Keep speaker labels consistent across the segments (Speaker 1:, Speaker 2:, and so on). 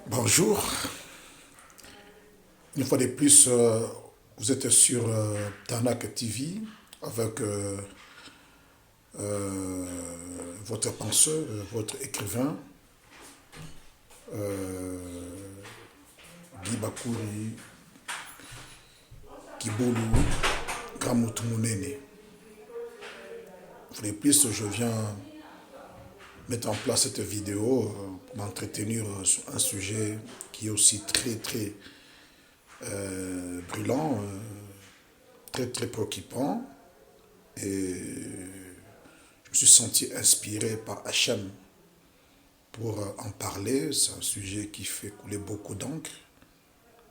Speaker 1: Bonjour, une fois de plus, vous êtes sur Tanak TV avec euh, votre penseur, votre écrivain, euh, Guy Bakuri Kibolu Gramoutumunene. Une fois de plus, je viens mettre en place cette vidéo pour m'entretenir sur un sujet qui est aussi très brûlant, très préoccupant. Et je me suis senti inspiré par Hachem pour en parler. C'est un sujet qui fait couler beaucoup d'encre,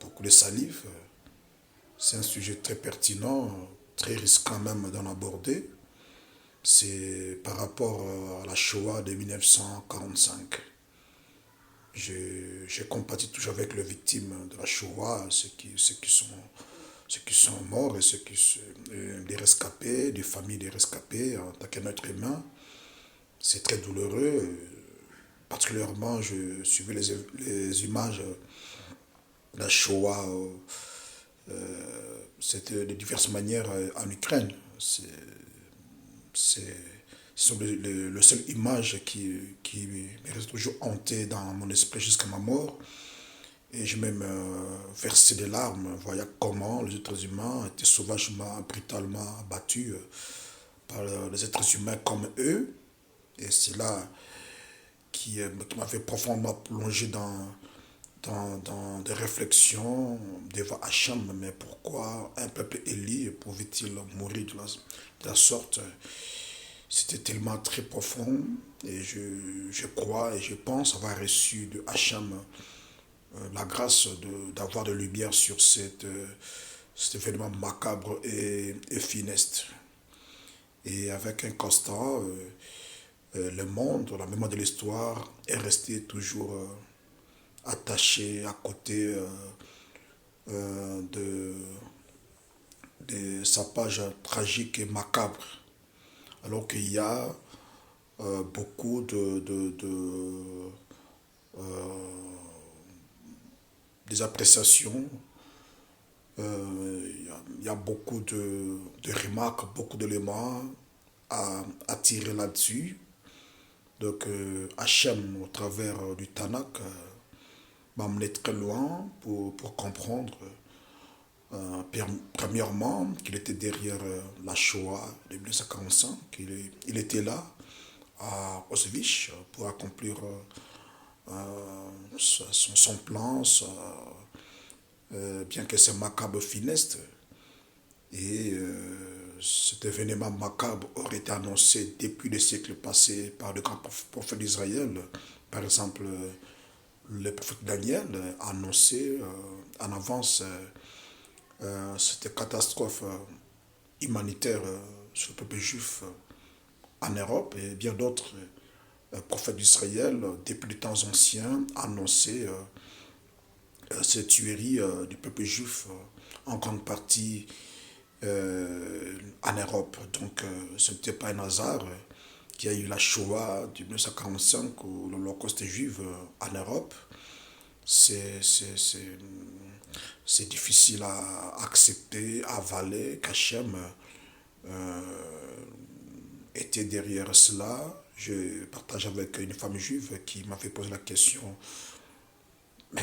Speaker 1: beaucoup de salive. C'est un sujet très pertinent, très risquant même d'en aborder. C'est par rapport à la Shoah de 1945. J'ai compati toujours avec les victimes de la Shoah, ceux qui sont morts et les rescapés, des familles des rescapés en tant qu'être humain. C'est très douloureux. Particulièrement, je suivais les images de la Shoah. C'était de diverses manières en Ukraine. C'est, ce sont les seules images qui me restent toujours hantées dans mon esprit jusqu'à ma mort. Et j'ai même versé des larmes, voyant comment les êtres humains étaient sauvagement, brutalement abattus par les êtres humains comme eux. Et c'est là qui m'avait profondément plongé dans des réflexions devant Hacham. Mais pourquoi un peuple élu pouvait-il mourir de la sorte? C'était tellement très profond. Et je crois et je pense avoir reçu de Hacham la grâce d'avoir de lumière sur cet événement macabre et funeste. Et avec un constat, le monde, la mémoire de l'histoire, est resté toujours attaché à côté de, de sa page tragique et macabre. Alors qu'il y a beaucoup des appréciations, il y a beaucoup de remarques, beaucoup d'éléments à tirer là-dessus. Donc Hachem, au travers du Tanakh, m'a amené très loin pour comprendre, premièrement, qu'il était derrière la Shoah de 1945, il était là, à Auschwitz, pour accomplir son plan, bien que c'est macabre funeste. Et cet événement macabre aurait été annoncé depuis les siècles passés par de grands prophètes d'Israël. Par exemple, le prophète Daniel a annoncé en avance cette catastrophe humanitaire sur le peuple juif en Europe, et bien d'autres prophètes d'Israël, depuis les temps anciens, annonçaient cette tuerie du peuple juif en grande partie en Europe. Donc ce n'était pas un hasard qu'il y a eu la Shoah de 1945 ou l'Holocauste juif en Europe. C'est difficile à accepter, à avaler qu'Hachem était derrière cela. Je partage avec une femme juive qui m'a fait poser la question, mais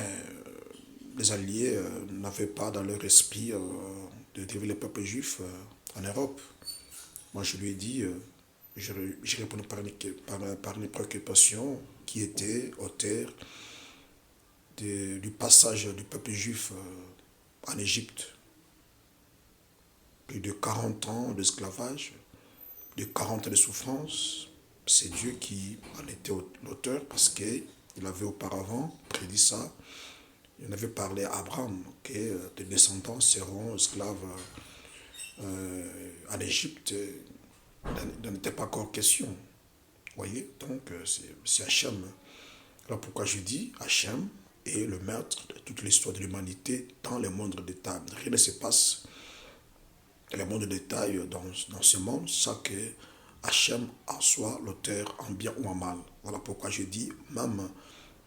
Speaker 1: les Alliés n'avaient pas dans leur esprit de diriger le peuple juif en Europe. Moi, je lui ai dit, j'ai répondu par une préoccupation qui était auteur du passage du peuple juif en Égypte. Plus de 40 ans d'esclavage, de 40 ans de souffrance. C'est Dieu qui en était l'auteur parce qu'il avait auparavant prédit ça. Il en avait parlé à Abraham, que des descendants seront esclaves en Égypte. Il n'en était pas encore question. Vous voyez, donc c'est Hachem. Alors pourquoi je dis Hachem est le maître de toute l'histoire de l'humanité dans le monde de détail. Rien ne se passe dans le monde de détail dans ce monde sans que Hachem en soit l'auteur en bien ou en mal. Voilà pourquoi je dis même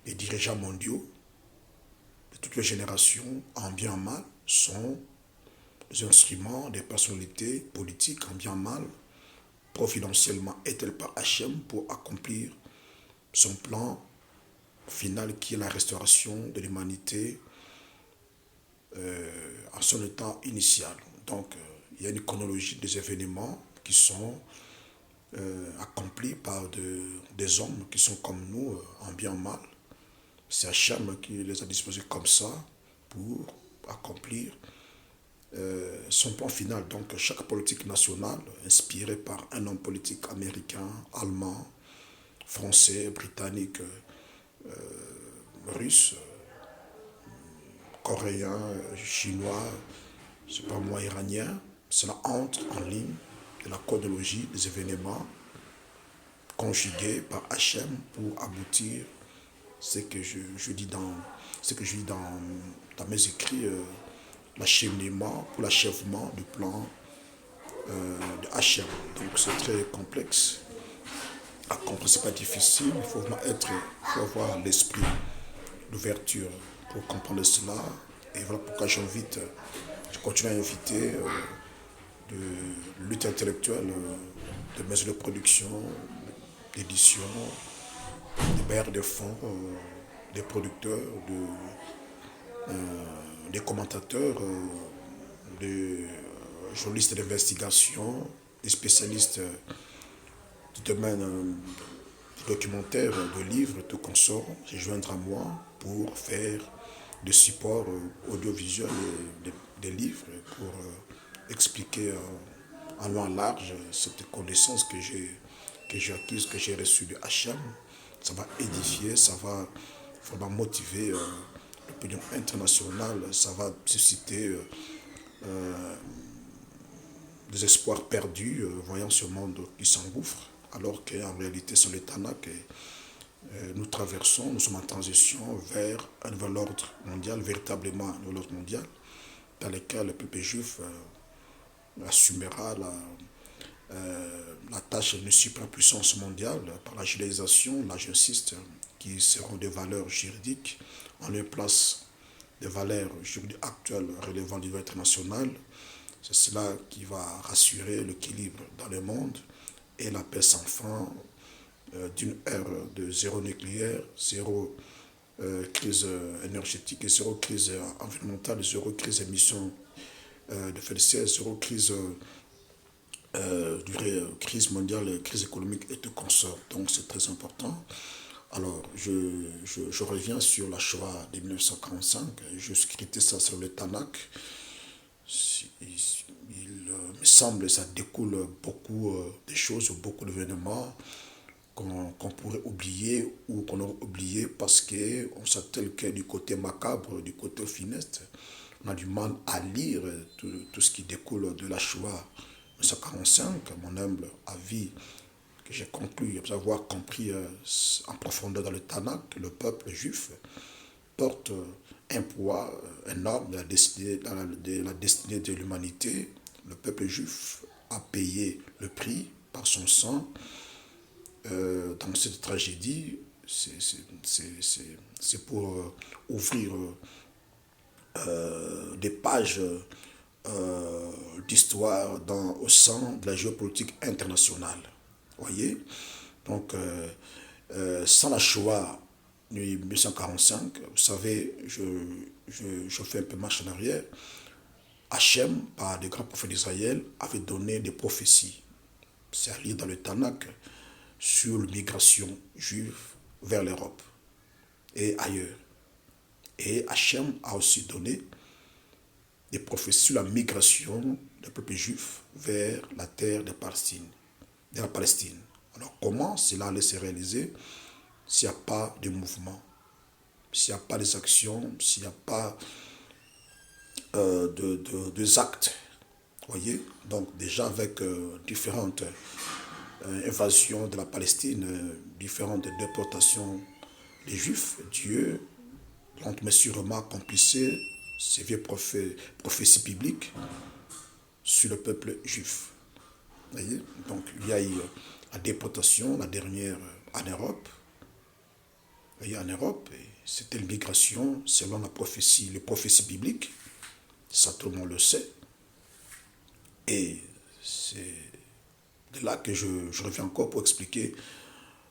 Speaker 1: les dirigeants mondiaux toutes les générations, en bien en mal, sont les instruments des personnalités politiques, en bien en mal, providentiellement est-elle par Hachem pour accomplir son plan final qui est la restauration de l'humanité en son état initial. Donc, il y a une chronologie des événements qui sont accomplis par des hommes qui sont comme nous, en bien en mal. C'est Hachem qui les a disposés comme ça pour accomplir son plan final. Donc, chaque politique nationale, inspirée par un homme politique américain, allemand, français, britannique, russe, coréen, chinois, je sais pas moi, iranien, cela entre en ligne de la chronologie des événements conjugués par Hachem pour aboutir ce que je dis dans mes écrits, l'achèvement, pour l'achèvement du plan de Hachem. Donc c'est très complexe à comprendre, c'est pas difficile, il faut avoir l'esprit d'ouverture pour comprendre cela. Et voilà pourquoi je continue à inviter de lutte intellectuelle, de maisons de production, d'édition, des bailleurs de fonds, des producteurs, des commentateurs, des journalistes d'investigation, des spécialistes du domaine du documentaire, de livres, tout consort, se joindre à moi pour faire des supports audiovisuels des livres pour expliquer en long en large cette connaissance que j'ai acquise, que j'ai reçue de Hachem. Ça va édifier, ça va vraiment motiver l'opinion internationale, ça va susciter des espoirs perdus, voyant ce monde qui s'engouffre, alors qu'en réalité, sur le Tanakh, nous traversons, nous sommes en transition vers un nouvel ordre mondial, véritablement un nouvel ordre mondial, dans lequel le peuple juif assumera la tâche d'une suprapuissance mondiale par la judaïsation, là j'insiste, qui seront des valeurs juridiques en leur place des valeurs juridiques actuelles relevant du droit international. C'est cela qui va rassurer l'équilibre dans le monde et la paix sans fin d'une ère de zéro nucléaire, zéro crise énergétique, et zéro crise environnementale, zéro crise émission de effets de serre, zéro crise crise mondiale, crise économique et tout consort. Donc c'est très important. Alors, je reviens sur la Shoah de 1945. Je scriptais ça sur le Tanakh. Il me semble que ça découle beaucoup de choses, beaucoup d'événements qu'on pourrait oublier ou qu'on aurait oublié parce qu'on s'attelle que du côté macabre, du côté funeste. On a du mal à lire tout ce qui découle de la Shoah 1945, mon humble avis que j'ai conclu, après avoir compris en profondeur dans le Tanakh, que le peuple juif porte un poids énorme de la destinée de l'humanité. Le peuple juif a payé le prix par son sang dans cette tragédie. C'est pour ouvrir des pages d'histoire au sein de la géopolitique internationale. Voyez. Donc, sans la Shoah de 1945, vous savez, je fais un peu marche en arrière. Hachem, par des grands prophètes d'Israël, avait donné des prophéties, c'est à lire dans le Tanakh, sur l'immigration juive vers l'Europe et ailleurs. Et Hachem a aussi donné des prophéties sur la migration du peuple juif vers la terre de la Palestine. Alors comment cela allait se réaliser s'il n'y a pas de mouvement, s'il n'y a pas des actions, s'il n'y a pas des actes. Voyez. Donc déjà avec différentes invasions de la Palestine, différentes déportations des Juifs, Dieu, mais sûrement accomplissait ces vieilles prophéties bibliques sur le peuple juif. Voyez. Donc il y a eu la déportation, la dernière en Europe, voyez, en Europe. C'était l'immigration selon la prophétie, les prophéties bibliques. Ça, tout le monde le sait. Et c'est de là que je reviens encore pour expliquer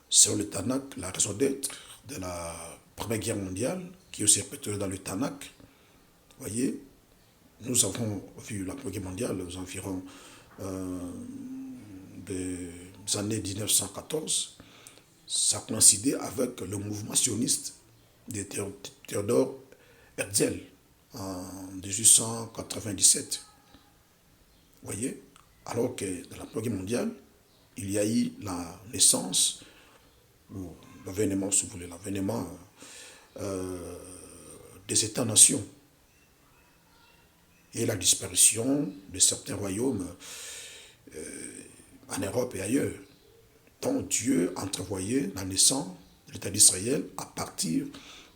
Speaker 1: sur le Tanakh la raison d'être de la Première Guerre mondiale, qui est aussi répétée dans le Tanakh. Vous voyez, nous avons vu la Première Guerre mondiale aux environs des années 1914. Ça coïncidait avec le mouvement sioniste de Théodore Herzl en 1897. Vous voyez, alors que dans la Première Guerre mondiale, il y a eu la naissance, ou l'avènement, si vous voulez, l'avènement des États-nations et la disparition de certains royaumes en Europe et ailleurs, dont Dieu entrevoyait la naissance de l'État d'Israël à partir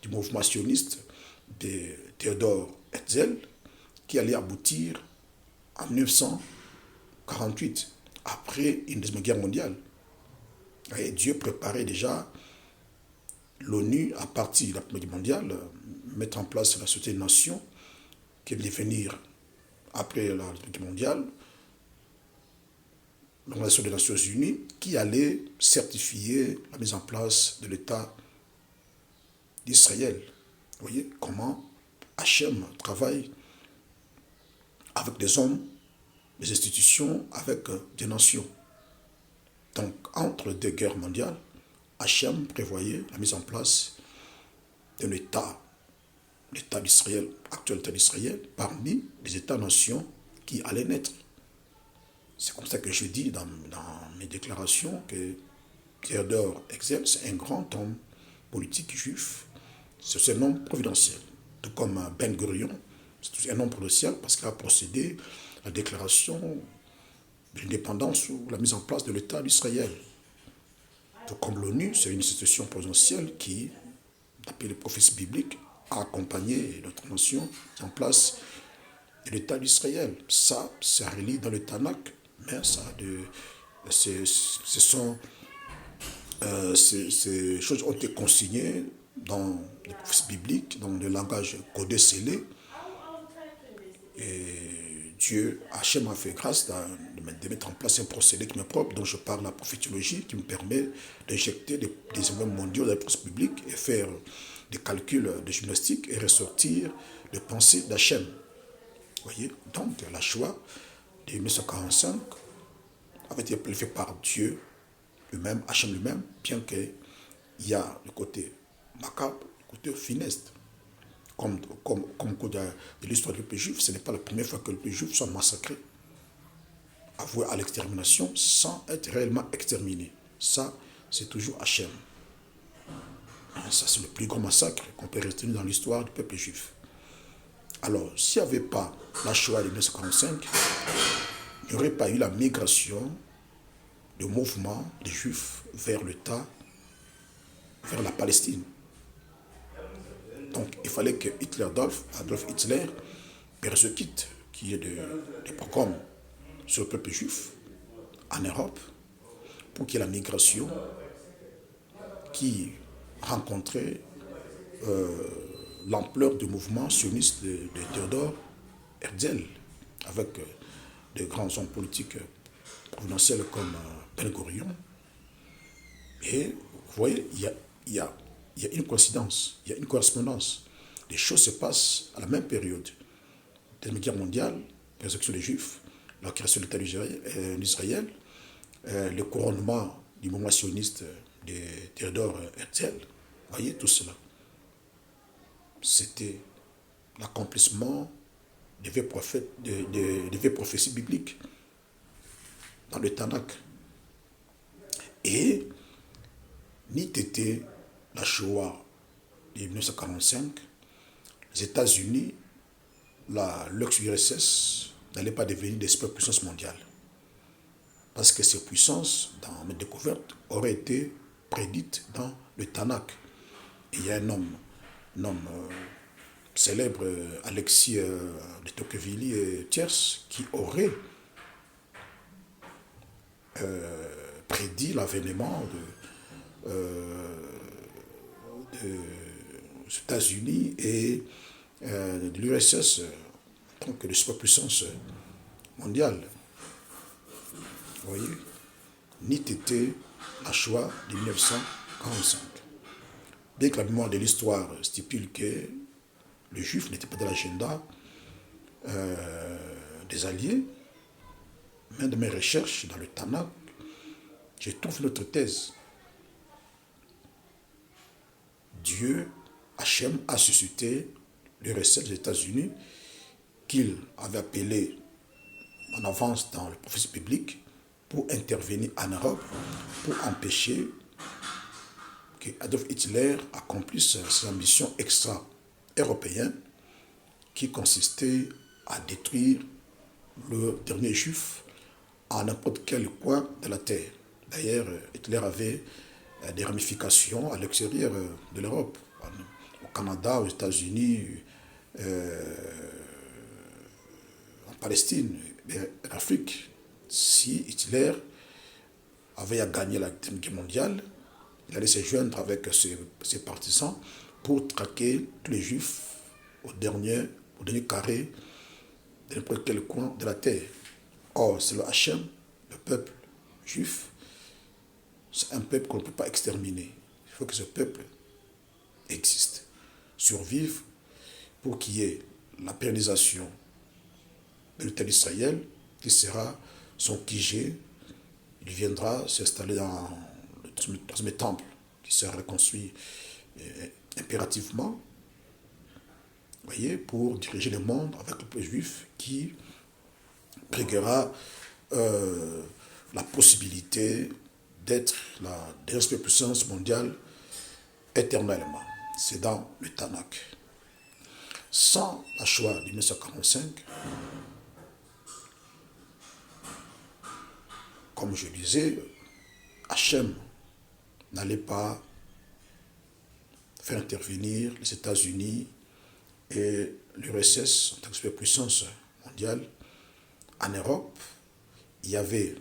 Speaker 1: du mouvement sioniste de Théodore Herzl, qui allait aboutir en 1948, après une Deuxième Guerre mondiale. Et Dieu préparait déjà l'ONU à partir de la Première Guerre mondiale, mettre en place la Société des Nations, qui allait venir après la Deuxième Guerre mondiale, l'Organisation des Nations Unies, qui allait certifier la mise en place de l'État d'Israël. Vous voyez comment Hachem travaille avec des hommes, des institutions, avec des nations. Donc, entre les deux guerres mondiales, Hachem prévoyait la mise en place d'un État, l'État d'Israël, actuel État d'Israël, parmi les États-nations qui allaient naître. C'est comme ça que je dis dans mes déclarations que Théodore Herzl, c'est un grand homme politique juif. C'est un homme providentiel. Tout comme Ben Gurion, c'est un homme providentiel parce qu'il a procédé à la déclaration de l'indépendance ou la mise en place de l'État d'Israël. Tout comme l'ONU, c'est une institution providentielle qui, d'après les prophéties bibliques, a accompagné notre nation en place de l'État d'Israël. Ça, c'est relis dans le Tanakh, mais ces choses ont été consignées dans les prophéties bibliques, dans le langage codé scellé. Et Dieu, Hachem a fait grâce de mettre en place un procédé qui m'est propre, dont je parle la prophétologie, qui me permet d'injecter des événements mondiaux dans les prophéties bibliques et faire des calculs de gymnastique et ressortir les pensées d'Hachem. Vous voyez, donc la Shoah de 1945 avait été planifiée par Dieu lui-même, Hachem lui-même, bien qu'il y a le côté macabre, le côté funeste. Comme de l'histoire du peuple juif, ce n'est pas la première fois que le peuple juif soit massacré, avoué à l'extermination, sans être réellement exterminé. Ça, c'est toujours Hachem. Ça, c'est le plus grand massacre qu'on peut retenir dans l'histoire du peuple juif. Alors, s'il n'y avait pas la Shoah de 1945, il n'y aurait pas eu la migration de mouvements des Juifs vers l'État, vers la Palestine. Donc, il fallait que Adolf Hitler persécute qu'il y ait des programmes sur le peuple juif en Europe pour qu'il y ait la migration qui rencontrait l'ampleur du mouvement sioniste de Théodore Herzl, avec de grands hommes politiques providentiels comme Ben Gurion. Et vous voyez, il y a une coïncidence, il y a une correspondance. Les choses se passent à la même période. Deuxième Guerre mondiale, persécution des Juifs, la création de l'État d'Israël, le couronnement du mouvement sioniste de Théodore Herzl. Vous voyez tout cela. C'était l'accomplissement des vieilles prophéties bibliques dans le Tanakh. Et ni était la Shoah de 1945, les États-Unis, l'ex-URSS, n'allaient pas devenir des superpuissances mondiales. Parce que ces puissances, dans mes découvertes, auraient été prédites dans le Tanakh. Et il y a un homme célèbre, Alexis de Tocqueville et Thiers, qui aurait prédit l'avènement des États-Unis et de l'URSS en tant que de superpuissance mondiale. Vous voyez, n'eût été la Shoah de 1945. Bien que la mémoire de l'histoire stipule que le juif n'était pas dans l'agenda des Alliés, mais de mes recherches dans le Tanakh, je trouve notre thèse. Dieu, Hachem, a suscité l'URSS des États-Unis qu'il avait appelé en avance dans le prophétie biblique pour intervenir en Europe, pour empêcher que Adolf Hitler accomplisse ses ambitions extra-européennes qui consistaient à détruire le dernier juif à n'importe quel coin de la terre. D'ailleurs, Hitler avait des ramifications à l'extérieur de l'Europe, au Canada, aux États-Unis, en Palestine, en Afrique. Si Hitler avait à gagner la Deuxième Guerre mondiale, il allait se joindre avec ses partisans pour traquer tous les juifs au dernier carré de n'importe quel coin de la terre. Or, c'est le Hachem, le peuple juif, c'est un peuple qu'on ne peut pas exterminer. Il faut que ce peuple existe, survive, pour qu'il y ait la pérennisation de l'État d'Israël, qui sera son QG. Il viendra s'installer dans le troisième temple, qui sera reconstruit impérativement, voyez, pour diriger le monde avec le peuple juif qui préguera la possibilité d'être la dernière puissance mondiale éternellement. C'est dans le Tanakh. Sans la Shoah de 1945, comme je disais, Hachem n'allait pas faire intervenir les États-Unis et l'URSS en tant que superpuissance mondiale. En Europe, il y avait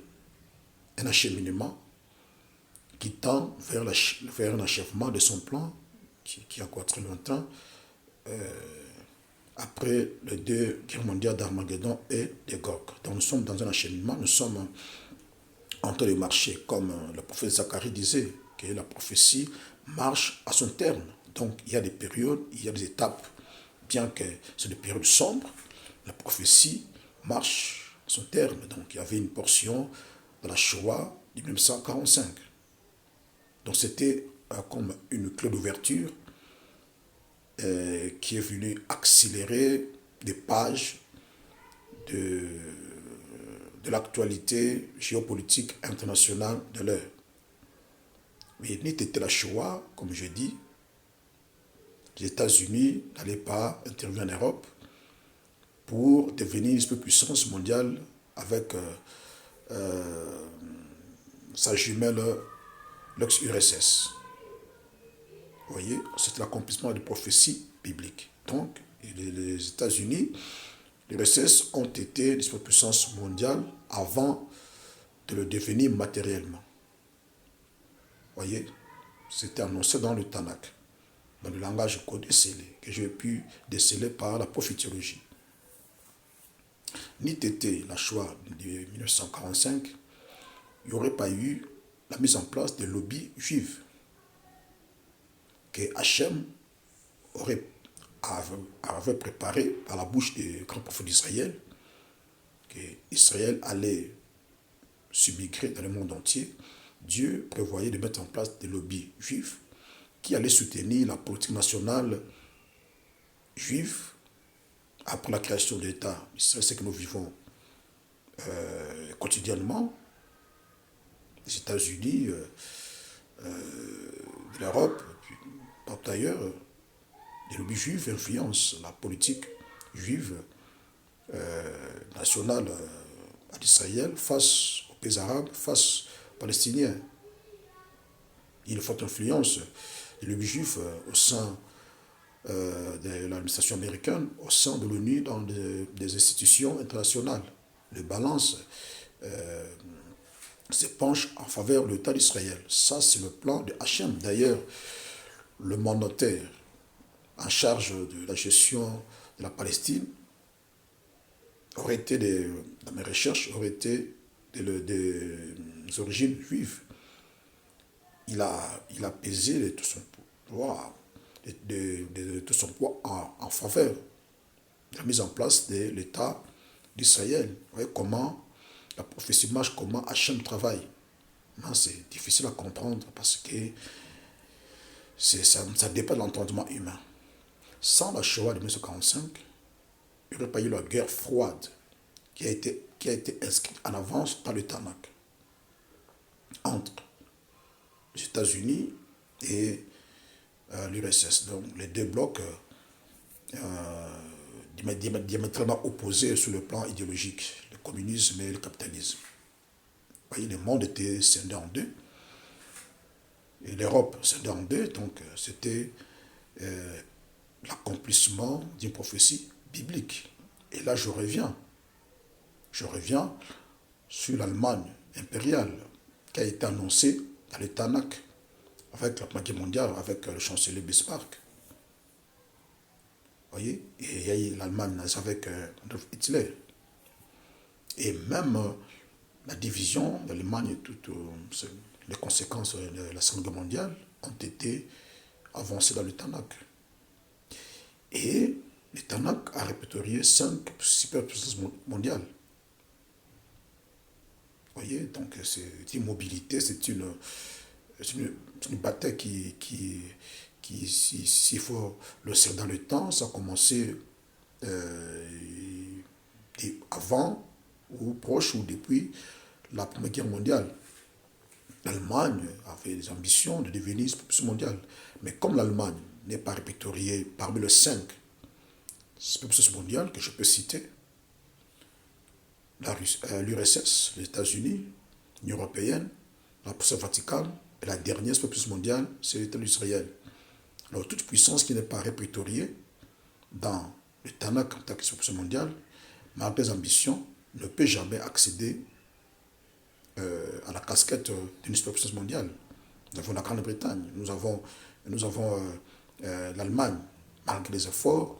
Speaker 1: un acheminement qui tend vers un achèvement de son plan, qui a encore très longtemps, après les deux guerres mondiales d'Armageddon et de Gog. Donc nous sommes dans un acheminement, nous sommes en train de marcher, comme le prophète Zacharie disait, que la prophétie marche à son terme. Donc il y a des périodes, il y a des étapes, bien que c'est des périodes sombres, la prophétie marche à son terme. Donc il y avait une portion de la Shoah de 1945. Donc c'était comme une clé d'ouverture qui est venue accélérer des pages de l'actualité géopolitique internationale de l'heure. Mais n'eût été la Shoah, comme je dis, les États-Unis n'allaient pas intervenir en Europe pour devenir une puissance mondiale avec sa jumelle l'ex-URSS. Vous voyez, c'est l'accomplissement de prophéties bibliques. Donc, les États-Unis, l'URSS ont été des puissances mondiales avant de le devenir matériellement. Vous voyez, c'était annoncé dans le Tanakh, dans le langage codé scellé, que j'ai pu déceler par la prophétologie. N'eût été la Shoah de 1945, il n'y aurait pas eu la mise en place des lobbies juifs que Hachem avait préparé par la bouche des grands prophètes d'Israël, qu'Israël allait submigrer dans le monde entier. Dieu prévoyait de mettre en place des lobbies juifs qui allaient soutenir la politique nationale juive après la création de l'État. C'est ce que nous vivons quotidiennement. Les États-Unis, l'Europe, partout ailleurs, les lobbies juifs influencent la politique juive nationale d'Israël face aux pays arabes, face aux Palestiniens. Il y a une forte influence des lobbies juifs au sein de l'administration américaine, au sein de l'ONU, dans des institutions internationales. Les balances se penchent en faveur de l'État d'Israël. Ça, c'est le plan de Hachem. D'ailleurs, le mandataire en charge de la gestion de la Palestine aurait été dans mes recherches, aurait été des origines juives. Il a pesé de tout son poids, de tout son poids en faveur de la mise en place de l'État d'Israël. Vous voyez comment la prophétie marche, comment Hachem travaille. C'est difficile à comprendre parce que ça dépend de l'entendement humain. Sans la Shoah de 1945, il n'y aurait pas eu la guerre froide qui a été inscrite en avance dans le Tanakh entre les États-Unis et l'URSS. Donc les deux blocs diamétralement opposés sur le plan idéologique, le communisme et le capitalisme. Vous voyez, le monde était scindé en deux. Et l'Europe scindée en deux, donc c'était l'accomplissement d'une prophétie biblique. Et là, je reviens sur l'Allemagne impériale qui a été annoncée dans le Tanakh avec la Première Guerre mondiale, avec le chancelier Bismarck. Vous voyez, et il y a eu l'Allemagne nazie avec Adolf Hitler. Et même la division de l'Allemagne et toutes les conséquences de la Seconde Guerre mondiale ont été avancées dans le Tanakh. Et le Tanakh a répertorié 5 superpuissances mondiales. Vous voyez, donc c'est une mobilité, c'est une bataille qui s'il faut le serrer dans le temps, ça a commencé avant ou proche ou depuis la Première Guerre mondiale. L'Allemagne avait des ambitions de devenir superpuissance mondiale. Mais comme l'Allemagne n'est pas répertoriée parmi les 5 superpuissances mondiales que je peux citer, l'URSS, les États-Unis, l'Union européenne, la puissance Vatican, et la dernière superpuissance mondiale, c'est l'État d'Israël. Alors, toute puissance qui n'est pas répertoriée dans le Tanakh en tant que superpuissance mondiale, malgré les ambitions, ne peut jamais accéder à la casquette d'une superpuissance mondiale. Nous avons la Grande-Bretagne, nous avons l'Allemagne. Malgré les efforts,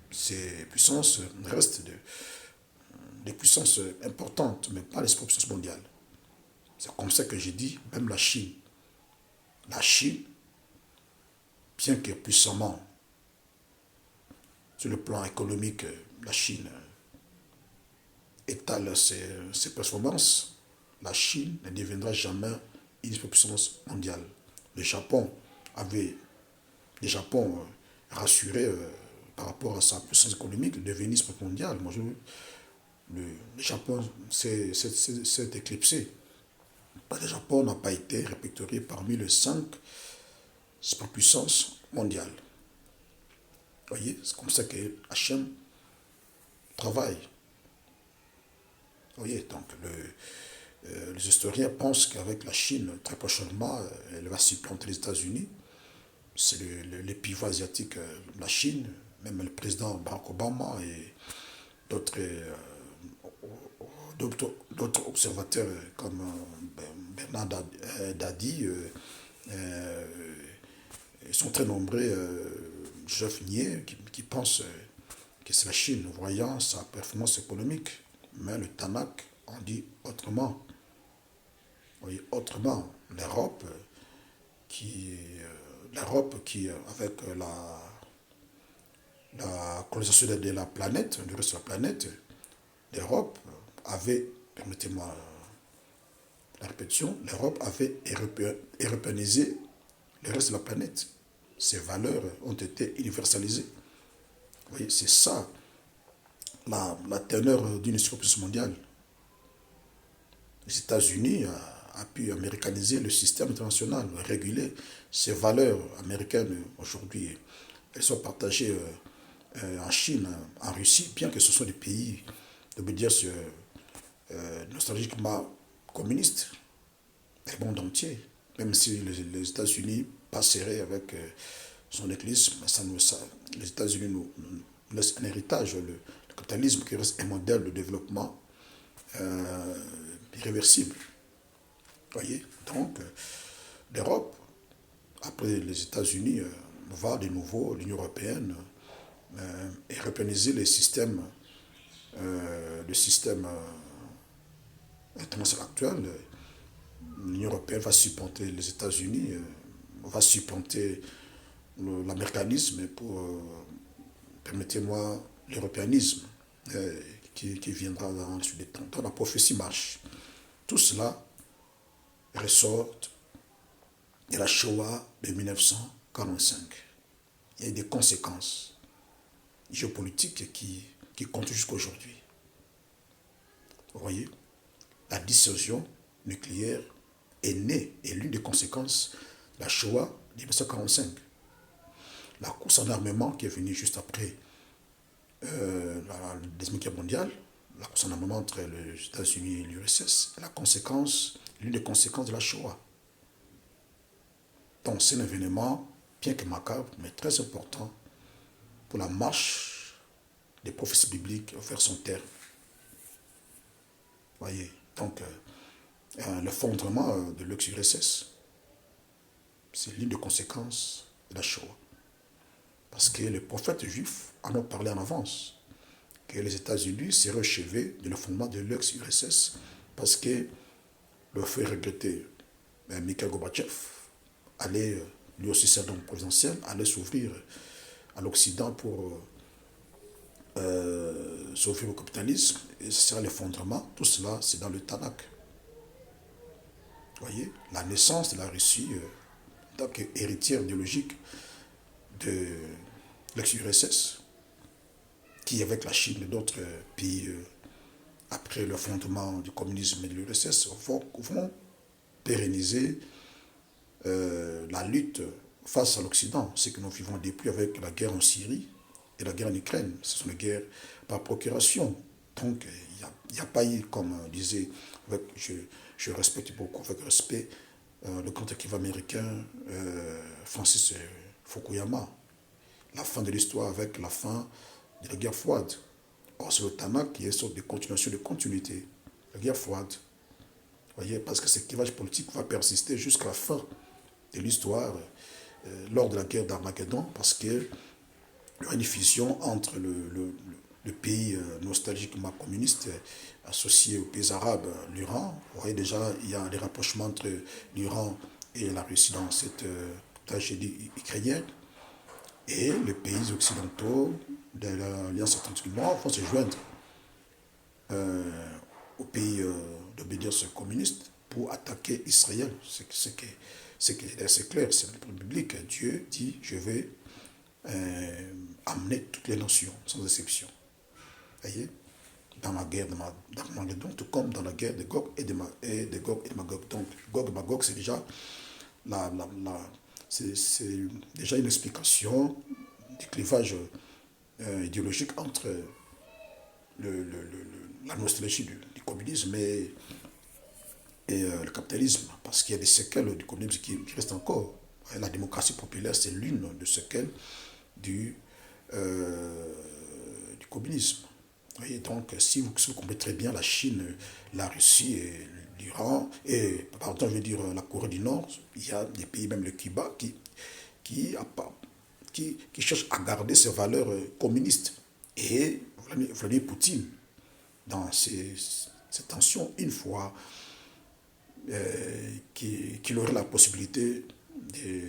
Speaker 1: ces puissances restent des puissances importantes, mais pas les superpuissances mondiales. C'est comme ça que j'ai dit, même la Chine. La Chine, bien que puissamment, sur le plan économique, la Chine étale ses performances, la Chine ne deviendra jamais une puissance mondiale. Le Japon rassuré par rapport à sa puissance économique, de devenir une puissance mondiale. Le Japon s'est éclipsé. Le Japon n'a pas été répertorié parmi les 5 superpuissances mondiales. Vous voyez, c'est comme ça que Hachem travaille. Vous voyez, donc les historiens pensent qu'avec la Chine, très prochainement, elle va supplanter les États-Unis. C'est le pivot asiatique de la Chine, même le président Barack Obama et d'autres observateurs comme Bernard Dadi sont très nombreux, Joseph Nye, qui pensent que c'est la Chine, voyant sa performance économique. Mais le Tanakh en dit autrement. Oui, autrement, l'Europe qui avec la colonisation de la planète, du reste de la planète, l'Europe avait, permettez-moi la répétition, l'Europe avait européanisé le reste de la planète. Ses valeurs ont été universalisées. Vous voyez, c'est ça la teneur d'une superpuissance mondiale. Les États-Unis a pu américaniser le système international, réguler ces valeurs américaines aujourd'hui. Elles sont partagées en Chine, en Russie, bien que ce soit des pays, de me dire, nostalgiquement communistes, le monde entier. Même si les États-Unis passeraient avec son éclectisme, les États-Unis nous laissent un héritage, le capitalisme qui reste un modèle de développement irréversible. Voyez, donc l'Europe après les États-Unis, va de nouveau l'Union européenne et reorganiser le système international actuel. L'Union européenne va supplanter les États-Unis, va supplanter l'américanisme pour, permettez-moi, l'européanisme qui viendra dans le sud des temps. Donc la prophétie marche. Tout cela ressort de la Shoah de 1945. Il y a des conséquences géopolitiques qui continuent jusqu'à aujourd'hui. Vous voyez, la dissuasion nucléaire est née et l'une des conséquences de la Shoah de 1945. La course en armement qui est venue juste après la Deuxième Guerre mondiale, la course en armement entre les États-Unis et l'URSS, l'une des conséquences de la Shoah. Donc c'est un événement, bien que macabre, mais très important pour la marche des prophéties bibliques vers son terme. Voyez, donc l'effondrement de l'ex-URSS, c'est l'une des conséquences de la Shoah. Parce que les prophètes juifs en ont parlé en avance, que les États-Unis seraient au chevet de l'effondrement de l'ex-URSS, parce que le fait regretté, Mikhail Gorbatchev, allait, lui aussi c'est donc présidentiel, allait s'ouvrir à l'Occident pour s'ouvrir au capitalisme, et ce sera l'effondrement. Tout cela, c'est dans le Tanakh. Vous voyez, la naissance de la Russie, en tant qu'héritière idéologique de l'ex-URSS, qui avec la Chine et d'autres pays, après le fondement du communisme et de l'URSS, vont pérenniser la lutte face à l'Occident, ce que nous vivons depuis avec la guerre en Syrie et la guerre en Ukraine. Ce sont des guerres par procuration. Donc, il n'y a pas eu, comme disait, je respecte beaucoup, avec respect, le grand écrivain américain Francis Fukuyama, la fin de l'histoire avec la fin de la guerre froide. Or, c'est le Tanakh qui est une sorte de continuation de continuité. La guerre froide. Vous voyez, parce que ce clivage politique va persister jusqu'à la fin de l'histoire, lors de la guerre d'Armageddon, parce qu'il y a une fusion entre le pays nostalgiquement communiste associé aux pays arabes, l'Iran. Vous voyez déjà, il y a des rapprochements entre l'Iran et la Russie dans cette tragédie ukrainienne. Et les pays occidentaux de l'Alliance atlantique nord vont se joindre aux pays d'obédience communiste pour attaquer Israël. C'est clair, c'est le biblique. Dieu dit, je vais amener toutes les nations, sans exception. Vous voyez, dans la guerre d'Armageddon, tout comme dans la guerre de Gog et de Magog. Donc, Gog et Magog, c'est déjà c'est déjà une explication du clivage idéologique entre la nostalgie du communisme et le capitalisme, parce qu'il y a des séquelles du communisme qui restent encore. La démocratie populaire, c'est l'une de séquelles du communisme. Et donc, si vous comprenez très bien la Chine, la Russie et l'Iran, et pardon, je veux dire la Corée du Nord, il y a des pays, même le Cuba, qui cherchent à garder ces valeurs communistes. Et Vladimir Poutine, dans ces tensions, une fois qu'il aurait la possibilité de